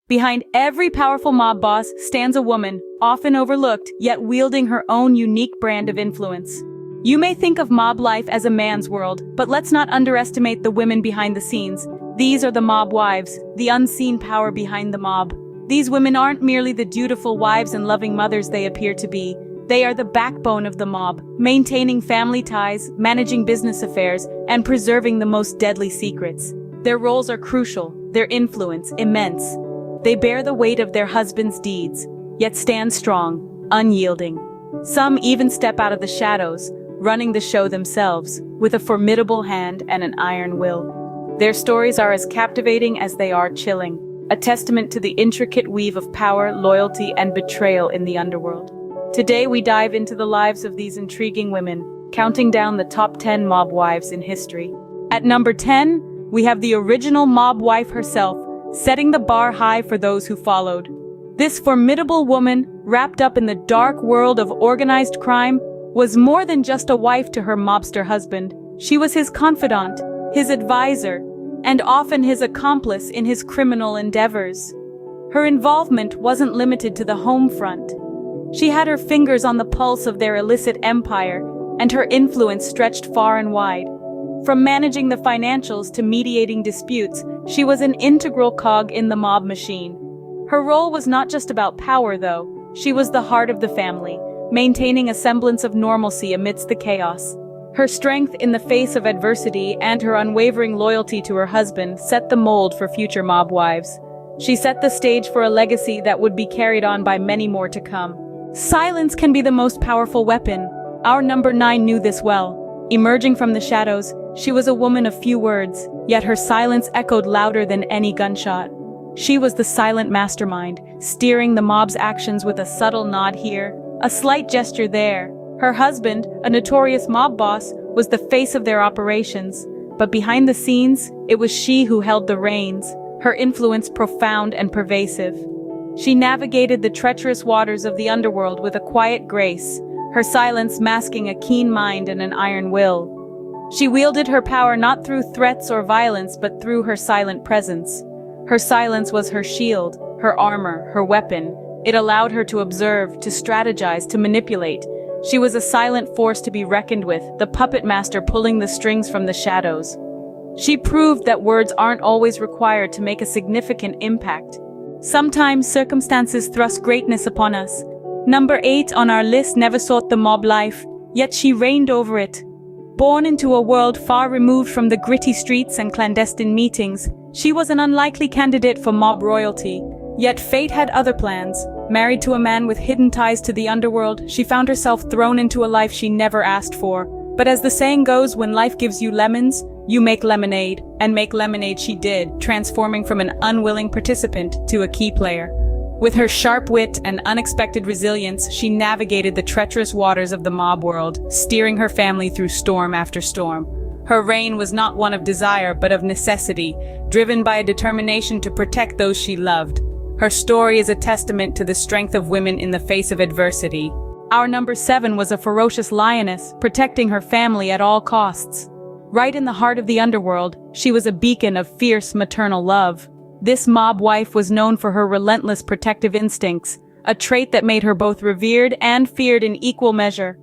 Behind every powerful mob boss stands a woman, often overlooked, yet wielding her own unique brand of influence. You may think of mob life as a man's world, but let's not underestimate the women behind the scenes. These are the mob wives, the unseen power behind the mob. These women aren't merely the dutiful wives and loving mothers they appear to be. They are the backbone of the mob, maintaining family ties, managing business affairs, and preserving the most deadly secrets. Their roles are crucial, their influence immense. They bear the weight of their husbands' deeds, yet stand strong, unyielding. Some even step out of the shadows, running the show themselves, with a formidable hand and an iron will. Their stories are as captivating as they are chilling, a testament to the intricate weave of power, loyalty, and betrayal in the underworld. Today we dive into the lives of these intriguing women, counting down the top 10 mob wives in history. At number 10, we have the original mob wife herself, setting the bar high for those who followed. This formidable woman, wrapped up in the dark world of organized crime, was more than just a wife to her mobster husband. She was his confidant, his advisor, and often his accomplice in his criminal endeavors. Her involvement wasn't limited to the home front. She had her fingers on the pulse of their illicit empire, and her influence stretched far and wide. From managing the financials to mediating disputes, she was an integral cog in the mob machine. Her role was not just about power, though. She was the heart of the family, maintaining a semblance of normalcy amidst the chaos. Her strength in the face of adversity and her unwavering loyalty to her husband set the mold for future mob wives. She set the stage for a legacy that would be carried on by many more to come. Silence can be the most powerful weapon. Our number 9 knew this well. Emerging from the shadows, she was a woman of few words, yet her silence echoed louder than any gunshot. She was the silent mastermind, steering the mob's actions with a subtle nod here, a slight gesture there. Her husband, a notorious mob boss, was the face of their operations, but behind the scenes, it was she who held the reins, her influence profound and pervasive. She navigated the treacherous waters of the underworld with a quiet grace, her silence masking a keen mind and an iron will. She wielded her power not through threats or violence, but through her silent presence. Her silence was her shield, her armor, her weapon. It allowed her to observe, to strategize, to manipulate. She was a silent force to be reckoned with, the puppet master pulling the strings from the shadows. She proved that words aren't always required to make a significant impact. Sometimes circumstances thrust greatness upon us. Number 8 on our list never sought the mob life, yet she reigned over it. Born into a world far removed from the gritty streets and clandestine meetings, she was an unlikely candidate for mob royalty. Yet fate had other plans. Married to a man with hidden ties to the underworld, she found herself thrown into a life she never asked for. But as the saying goes, when life gives you lemons, you make lemonade. And make lemonade she did, transforming from an unwilling participant to a key player. With her sharp wit and unexpected resilience, she navigated the treacherous waters of the mob world, steering her family through storm after storm. Her reign was not one of desire, but of necessity, driven by a determination to protect those she loved. Her story is a testament to the strength of women in the face of adversity. Our number 7 was a ferocious lioness, protecting her family at all costs. Right in the heart of the underworld, she was a beacon of fierce maternal love. This mob wife was known for her relentless protective instincts, a trait that made her both revered and feared in equal measure.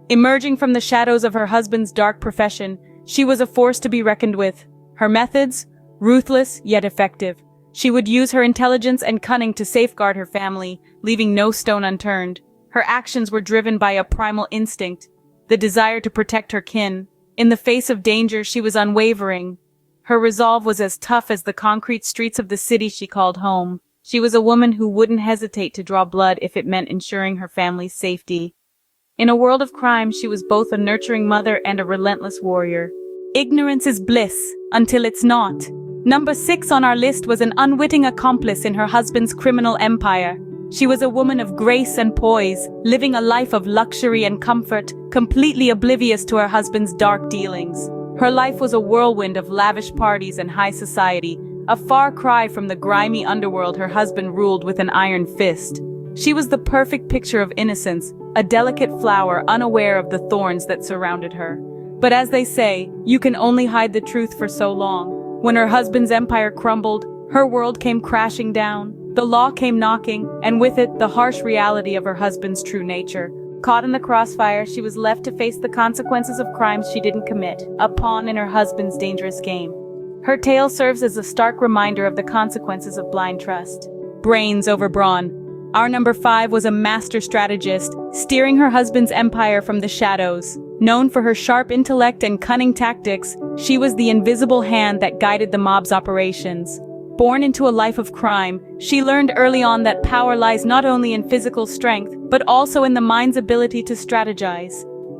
Emerging from the shadows of her husband's dark profession, she was a force to be reckoned with. Her methods, ruthless yet effective. She would use her intelligence and cunning to safeguard her family, leaving no stone unturned. Her actions were driven by a primal instinct, the desire to protect her kin. In the face of danger, she was unwavering. Her resolve was as tough as the concrete streets of the city she called home. She was a woman who wouldn't hesitate to draw blood if it meant ensuring her family's safety. In a world of crime, she was both a nurturing mother and a relentless warrior. Ignorance is bliss, until it's not. Number 6 on our list was an unwitting accomplice in her husband's criminal empire. She was a woman of grace and poise, living a life of luxury and comfort, completely oblivious to her husband's dark dealings. Her life was a whirlwind of lavish parties and high society, a far cry from the grimy underworld her husband ruled with an iron fist. She was the perfect picture of innocence, a delicate flower unaware of the thorns that surrounded her. But as they say, you can only hide the truth for so long. When her husband's empire crumbled, her world came crashing down. The law came knocking, and with it, the harsh reality of her husband's true nature. Caught in the crossfire, she was left to face the consequences of crimes she didn't commit, a pawn in her husband's dangerous game. Her tale serves as a stark reminder of the consequences of blind trust. Brains over brawn. Our number 5 was a master strategist, steering her husband's empire from the shadows. Known for her sharp intellect and cunning tactics, she was the invisible hand that guided the mob's operations. Born into a life of crime, she learned early on that power lies not only in physical strength, but also in the mind's ability to strategize.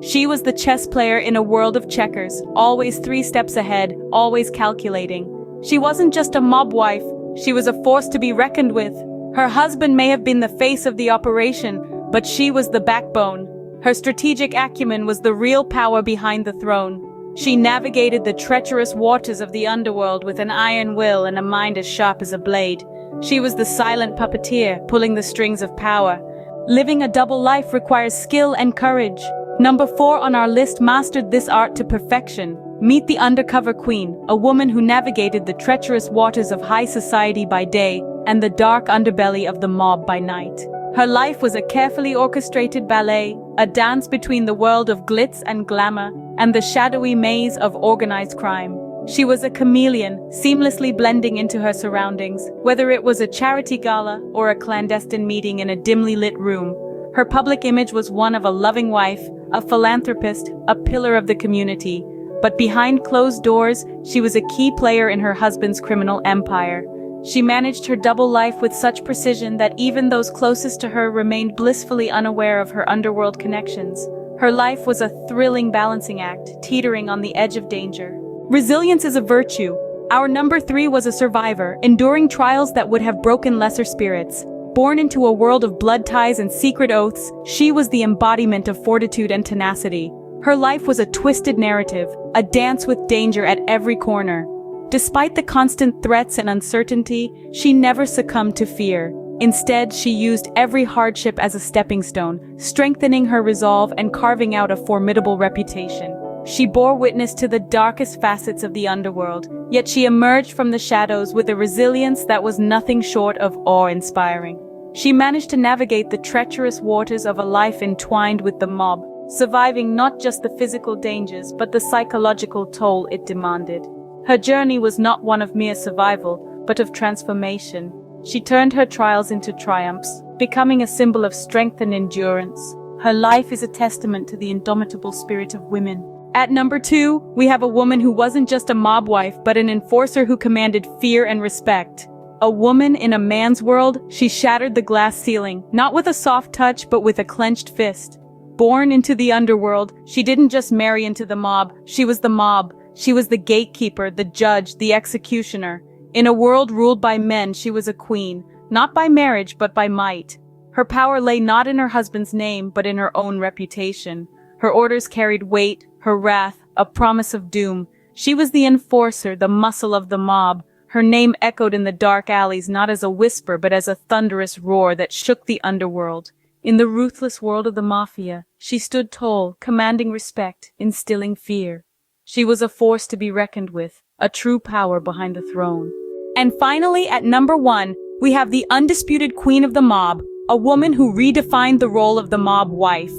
She was the chess player in a world of checkers, always 3 steps ahead, always calculating. She wasn't just a mob wife, she was a force to be reckoned with. Her husband may have been the face of the operation, but she was the backbone. Her strategic acumen was the real power behind the throne. She navigated the treacherous waters of the underworld with an iron will and a mind as sharp as a blade. She was the silent puppeteer, pulling the strings of power. Living a double life requires skill and courage. Number 4 on our list mastered this art to perfection. Meet the Undercover Queen, a woman who navigated the treacherous waters of high society by day and the dark underbelly of the mob by night. Her life was a carefully orchestrated ballet, a dance between the world of glitz and glamour and the shadowy maze of organized crime. She was a chameleon, seamlessly blending into her surroundings, whether it was a charity gala or a clandestine meeting in a dimly lit room. Her public image was one of a loving wife, a philanthropist, a pillar of the community. But behind closed doors, she was a key player in her husband's criminal empire. She managed her double life with such precision that even those closest to her remained blissfully unaware of her underworld connections. Her life was a thrilling balancing act, teetering on the edge of danger. Resilience is a virtue. Our number 3 was a survivor, enduring trials that would have broken lesser spirits. Born into a world of blood ties and secret oaths, she was the embodiment of fortitude and tenacity. Her life was a twisted narrative, a dance with danger at every corner. Despite the constant threats and uncertainty, she never succumbed to fear. Instead, she used every hardship as a stepping stone, strengthening her resolve and carving out a formidable reputation. She bore witness to the darkest facets of the underworld, yet she emerged from the shadows with a resilience that was nothing short of awe-inspiring. She managed to navigate the treacherous waters of a life entwined with the mob, surviving not just the physical dangers but the psychological toll it demanded. Her journey was not one of mere survival, but of transformation. She turned her trials into triumphs, becoming a symbol of strength and endurance. Her life is a testament to the indomitable spirit of women. At number 2, we have a woman who wasn't just a mob wife, but an enforcer who commanded fear and respect. A woman in a man's world, she shattered the glass ceiling, not with a soft touch, but with a clenched fist. Born into the underworld, she didn't just marry into the mob, she was the mob. She was the gatekeeper, the judge, the executioner. In a world ruled by men, she was a queen, not by marriage, but by might. Her power lay not in her husband's name, but in her own reputation. Her orders carried weight, her wrath, a promise of doom. She was the enforcer, the muscle of the mob. Her name echoed in the dark alleys not as a whisper, but as a thunderous roar that shook the underworld. In the ruthless world of the mafia, she stood tall, commanding respect, instilling fear. She was a force to be reckoned with, a true power behind the throne. And finally, at number 1, we have the undisputed queen of the mob, a woman who redefined the role of the mob wife.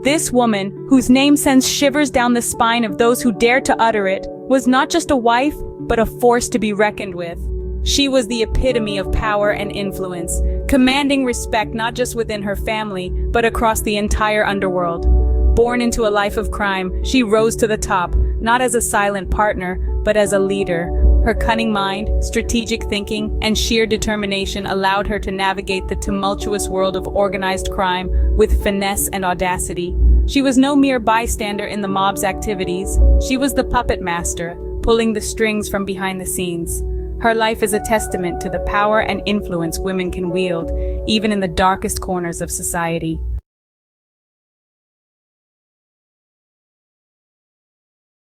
This woman, whose name sends shivers down the spine of those who dare to utter it, was not just a wife, but a force to be reckoned with. She was the epitome of power and influence, commanding respect not just within her family, but across the entire underworld. Born into a life of crime, she rose to the top, not as a silent partner, but as a leader. Her cunning mind, strategic thinking, and sheer determination allowed her to navigate the tumultuous world of organized crime with finesse and audacity. She was no mere bystander in the mob's activities. She was the puppet master, pulling the strings from behind the scenes. Her life is a testament to the power and influence women can wield, even in the darkest corners of society.